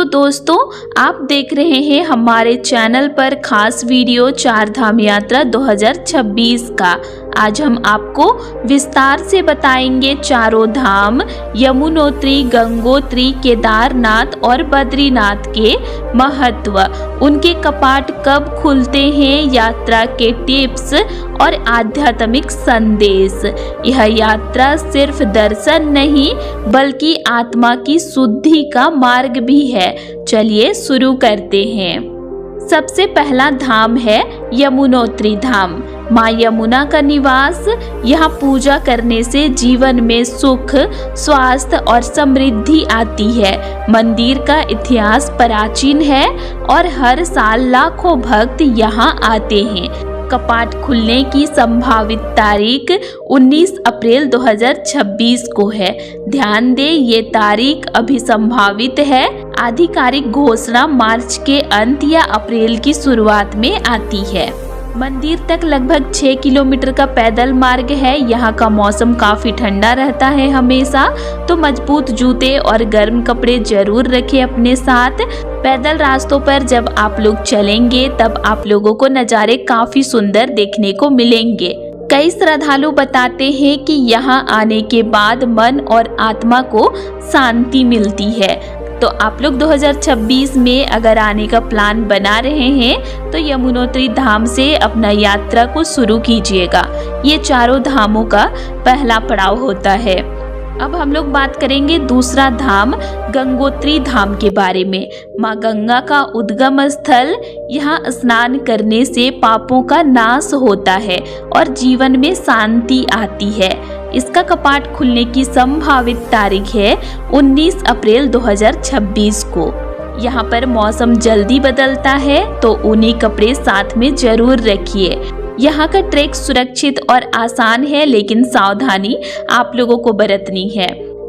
दोस्तों, आप देख रहे हैं हमारे चैनल पर खास वीडियो चार धाम यात्रा 2026 का। आज हम आपको विस्तार से बताएंगे चारों धाम यमुनोत्री, गंगोत्री, केदारनाथ और बद्रीनाथ के महत्व, उनके कपाट कब खुलते हैं, यात्रा के टिप्स और आध्यात्मिक संदेश। यह यात्रा सिर्फ दर्शन नहीं बल्कि आत्मा की शुद्धि का मार्ग भी है। चलिए शुरू करते हैं। सबसे पहला धाम है यमुनोत्री धाम, माँ यमुना का निवास। यहाँ पूजा करने से जीवन में सुख, स्वास्थ्य और समृद्धि आती है। मंदिर का इतिहास प्राचीन है और हर साल लाखों भक्त यहाँ आते हैं। कपाट खुलने की संभावित तारीख 19 अप्रैल 2026 को है। ध्यान दें, ये तारीख अभी संभावित है। आधिकारिक घोषणा मार्च के अंत या अप्रैल की शुरुआत में आती है। मंदिर तक लगभग 6 किलोमीटर का पैदल मार्ग है। यहाँ का मौसम काफी ठंडा रहता है हमेशा, तो मजबूत जूते और गर्म कपड़े जरूर रखें अपने साथ। पैदल रास्तों पर जब आप लोग चलेंगे तब आप लोगों को नज़ारे काफी सुंदर देखने को मिलेंगे। कई श्रद्धालु बताते हैं कि यहाँ आने के बाद मन और आत्मा को शांति मिलती है। तो आप लोग 2026 में अगर आने का प्लान बना रहे हैं तो यमुनोत्री धाम से अपना यात्रा को शुरू कीजिएगा। ये चारों धामों का पहला पड़ाव होता है। अब हम लोग बात करेंगे दूसरा धाम गंगोत्री धाम के बारे में। माँ गंगा का उद्गम स्थल। यहाँ स्नान करने से पापों का नाश होता है और जीवन में शांति आती है। इसका कपाट खुलने की संभावित तारीख है 19 अप्रैल 2026 को। यहाँ पर मौसम जल्दी बदलता है तो ऊनी कपड़े साथ में जरूर रखिए। यहाँ का ट्रैक सुरक्षित और आसान है, लेकिन सावधानी आप लोगों को बरतनी है।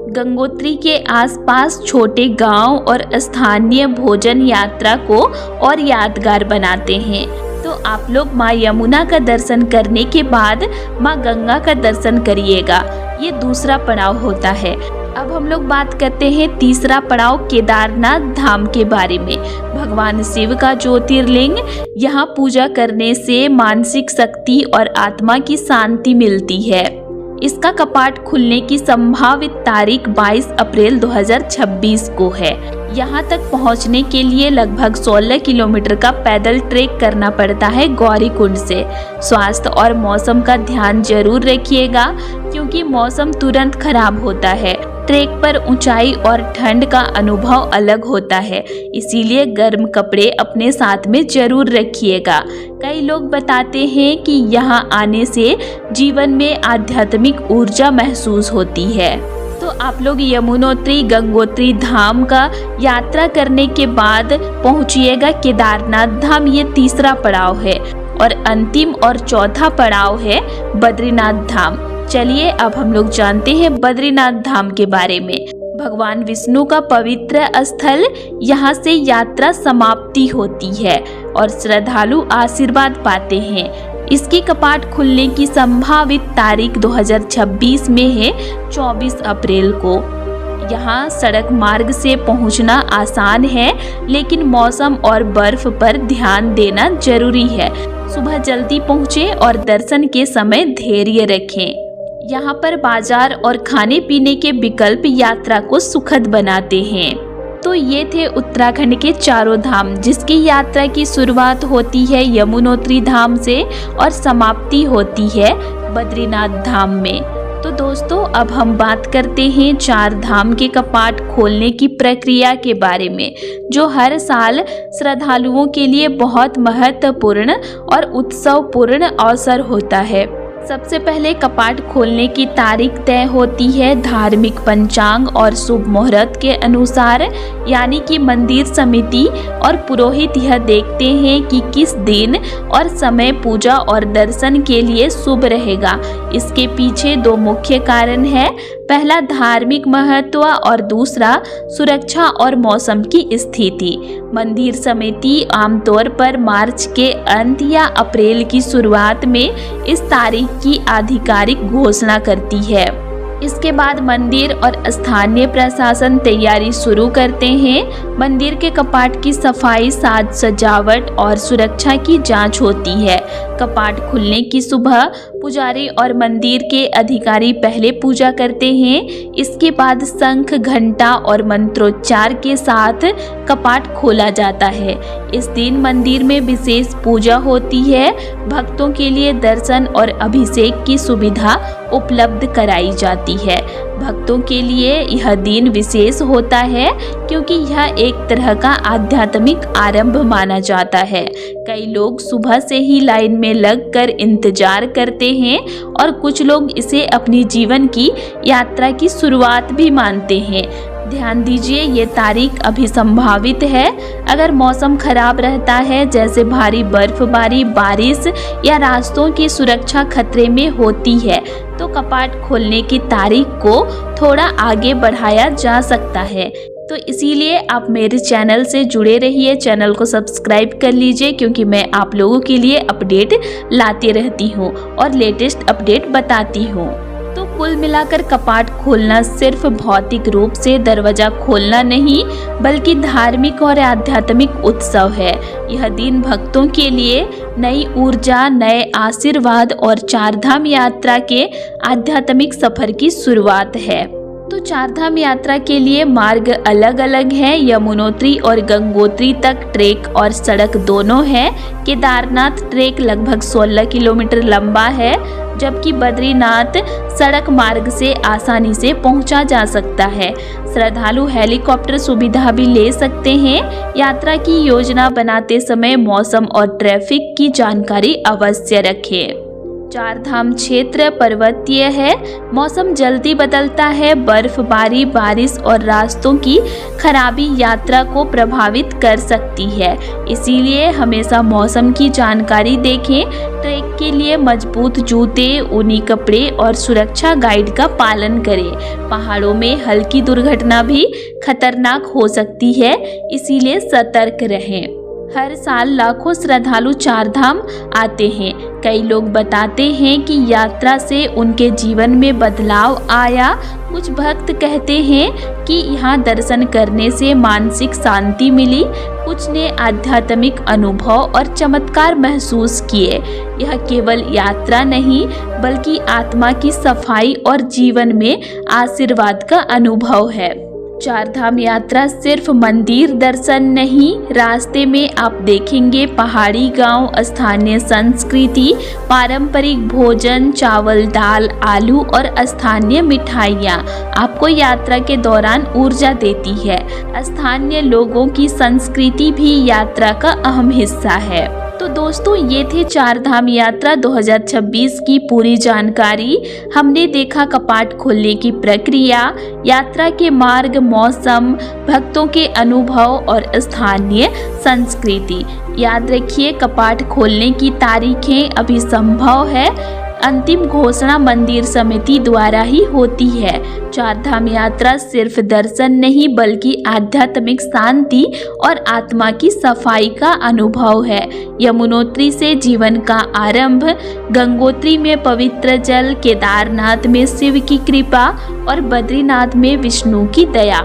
गंगोत्री के आसपास छोटे गांव और स्थानीय भोजन यात्रा को और यादगार बनाते हैं। तो आप लोग माँ यमुना का दर्शन करने के बाद माँ गंगा का दर्शन करिएगा। ये दूसरा पड़ाव होता है। अब हम लोग बात करते हैं तीसरा पड़ाव केदारनाथ धाम के बारे में। भगवान शिव का ज्योतिर्लिंग। यहाँ पूजा करने से मानसिक शक्ति और आत्मा की शांति मिलती है। इसका कपाट खुलने की संभावित तारीख 22 अप्रैल 2026 को है। यहाँ तक पहुँचने के लिए लगभग 16 किलोमीटर का पैदल ट्रैक करना पड़ता है गौरीकुंड से। स्वास्थ्य और मौसम का ध्यान जरूर रखिएगा क्योंकि मौसम तुरंत खराब होता है। ट्रैक पर ऊंचाई और ठंड का अनुभव अलग होता है, इसीलिए गर्म कपड़े अपने साथ में जरूर रखिएगा। कई लोग बताते हैं कि यहाँ आने से जीवन में आध्यात्मिक ऊर्जा महसूस होती है। तो आप लोग यमुनोत्री, गंगोत्री धाम का यात्रा करने के बाद पहुँचिएगा केदारनाथ धाम। ये तीसरा पड़ाव है। और अंतिम और चौथा पड़ाव है बद्रीनाथ धाम। चलिए अब हम लोग जानते हैं बद्रीनाथ धाम के बारे में। भगवान विष्णु का पवित्र स्थल। यहाँ से यात्रा समाप्ति होती है और श्रद्धालु आशीर्वाद पाते हैं। इसकी कपाट खुलने की संभावित तारीख 2026 में है 24 अप्रैल को। यहाँ सड़क मार्ग से पहुँचना आसान है, लेकिन मौसम और बर्फ पर ध्यान देना जरूरी है। सुबह जल्दी पहुँचे और दर्शन के समय धैर्य रखें। यहाँ पर बाजार और खाने पीने के विकल्प यात्रा को सुखद बनाते हैं। तो ये थे उत्तराखंड के चारों धाम, जिसकी यात्रा की शुरुआत होती है यमुनोत्री धाम से और समाप्ति होती है बद्रीनाथ धाम में। तो दोस्तों, अब हम बात करते हैं चार धाम के कपाट खोलने की प्रक्रिया के बारे में, जो हर साल श्रद्धालुओं के लिए बहुत महत्वपूर्ण और उत्सवपूर्ण अवसर होता है। सबसे पहले कपाट खोलने की तारीख तय होती है धार्मिक पंचांग और शुभ मुहूर्त के अनुसार, यानी कि मंदिर समिति और पुरोहित यह देखते हैं कि किस दिन और समय पूजा और दर्शन के लिए शुभ रहेगा। इसके पीछे दो मुख्य कारण हैं। पहला धार्मिक महत्व और दूसरा सुरक्षा और मौसम की स्थिति। मंदिर समिति आमतौर पर मार्च के अंत या अप्रैल की शुरुआत में इस तारीख की आधिकारिक घोषणा करती है। इसके बाद मंदिर और स्थानीय प्रशासन तैयारी शुरू करते हैं। मंदिर के कपाट की सफाई, साज सजावट और सुरक्षा की जांच होती है। कपाट खुलने की सुबह पुजारी और मंदिर के अधिकारी पहले पूजा करते हैं। इसके बाद शंख, घंटा और मंत्रोच्चार के साथ कपाट खोला जाता है। इस दिन मंदिर में विशेष पूजा होती है। भक्तों के लिए दर्शन और अभिषेक की सुविधा उपलब्ध कराई जाती है। भक्तों के लिए यह दिन विशेष होता है क्योंकि यह एक तरह का आध्यात्मिक आरंभ माना जाता है। कई लोग सुबह से ही लाइन में लगकर इंतजार करते हैं और कुछ लोग इसे अपनी जीवन की यात्रा की शुरुआत भी मानते हैं। ध्यान दीजिए, ये तारीख अभी संभावित है। अगर मौसम खराब रहता है, जैसे भारी बर्फबारी, बारिश या रास्तों की सुरक्षा खतरे में होती है, तो कपाट खोलने की तारीख को थोड़ा आगे बढ़ाया जा सकता है। तो इसीलिए आप मेरे चैनल से जुड़े रहिए, चैनल को सब्सक्राइब कर लीजिए क्योंकि मैं आप लोगों के लिए अपडेट लाती रहती हूँ और लेटेस्ट अपडेट बताती हूँ। तो कुल मिलाकर कपाट खोलना सिर्फ भौतिक रूप से दरवाजा खोलना नहीं, बल्कि धार्मिक और आध्यात्मिक उत्सव है। यह दिन भक्तों के लिए नई ऊर्जा, नए आशीर्वाद और चारधाम यात्रा के आध्यात्मिक सफर की शुरुआत है। तो चारधाम यात्रा के लिए मार्ग अलग अलग हैं। यमुनोत्री और गंगोत्री तक ट्रैक और सड़क दोनों है। केदारनाथ ट्रैक लगभग 16 किलोमीटर लंबा है, जबकि बद्रीनाथ सड़क मार्ग से आसानी से पहुंचा जा सकता है। श्रद्धालु हेलीकॉप्टर सुविधा भी ले सकते हैं। यात्रा की योजना बनाते समय मौसम और ट्रैफिक की जानकारी अवश्य रखें। चारधाम क्षेत्र पर्वतीय है, मौसम जल्दी बदलता है। बर्फबारी, बारिश और रास्तों की खराबी यात्रा को प्रभावित कर सकती है, इसीलिए हमेशा मौसम की जानकारी देखें। ट्रैक के लिए मजबूत जूते, ऊनी कपड़े और सुरक्षा गाइड का पालन करें। पहाड़ों में हल्की दुर्घटना भी खतरनाक हो सकती है, इसीलिए सतर्क रहें। हर साल लाखों श्रद्धालु चारधाम आते हैं। कई लोग बताते हैं कि यात्रा से उनके जीवन में बदलाव आया। कुछ भक्त कहते हैं कि यहाँ दर्शन करने से मानसिक शांति मिली। कुछ ने आध्यात्मिक अनुभव और चमत्कार महसूस किए। यह केवल यात्रा नहीं, बल्कि आत्मा की सफाई और जीवन में आशीर्वाद का अनुभव है। चारधाम यात्रा सिर्फ मंदिर दर्शन नहीं, रास्ते में आप देखेंगे पहाड़ी गांव, स्थानीय संस्कृति, पारंपरिक भोजन, चावल, दाल, आलू और स्थानीय मिठाइयाँ आपको यात्रा के दौरान ऊर्जा देती है। स्थानीय लोगों की संस्कृति भी यात्रा का अहम हिस्सा है। तो दोस्तों, ये थे चारधाम यात्रा 2026 की पूरी जानकारी। हमने देखा कपाट खोलने की प्रक्रिया, यात्रा के मार्ग, मौसम, भक्तों के अनुभव और स्थानीय संस्कृति। याद रखिए, कपाट खोलने की तारीखें अभी संभव है। अंतिम घोषणा मंदिर समिति द्वारा ही होती है। चारधाम यात्रा सिर्फ दर्शन नहीं, बल्कि आध्यात्मिक शांति और आत्मा की सफाई का अनुभव है। यमुनोत्री से जीवन का आरंभ, गंगोत्री में पवित्र जल, केदारनाथ में शिव की कृपा और बद्रीनाथ में विष्णु की दया।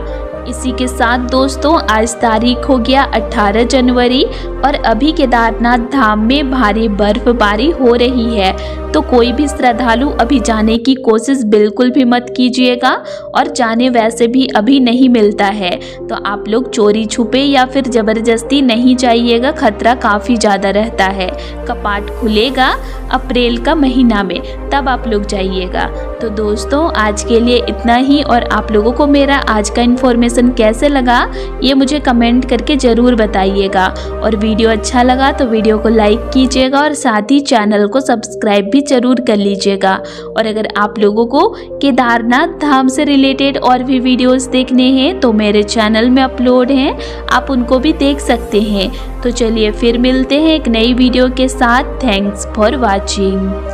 इसी के साथ दोस्तों, आज तारीख हो गया 18 जनवरी और अभी केदारनाथ धाम में भारी बर्फबारी हो रही है। तो कोई भी श्रद्धालु अभी जाने की कोशिश बिल्कुल भी मत कीजिएगा, और जाने वैसे भी अभी नहीं मिलता है, तो आप लोग चोरी छुपे या फिर ज़बरदस्ती नहीं जाइएगा, खतरा काफ़ी ज़्यादा रहता है। कपाट खुलेगा अप्रैल का महीना में, तब आप लोग जाइएगा। तो दोस्तों, आज के लिए इतना ही, और आप लोगों को मेरा आज का इन्फॉर्मेशन कैसे लगा ये मुझे कमेंट करके ज़रूर बताइएगा। और वीडियो अच्छा लगा तो वीडियो को लाइक कीजिएगा और साथ ही चैनल को सब्सक्राइब भी जरूर कर लीजिएगा। और अगर आप लोगों को केदारनाथ धाम से रिलेटेड और भी वीडियोस देखने हैं तो मेरे चैनल में अपलोड हैं, आप उनको भी देख सकते हैं। तो चलिए फिर मिलते हैं एक नई वीडियो के साथ। Thanks for watching.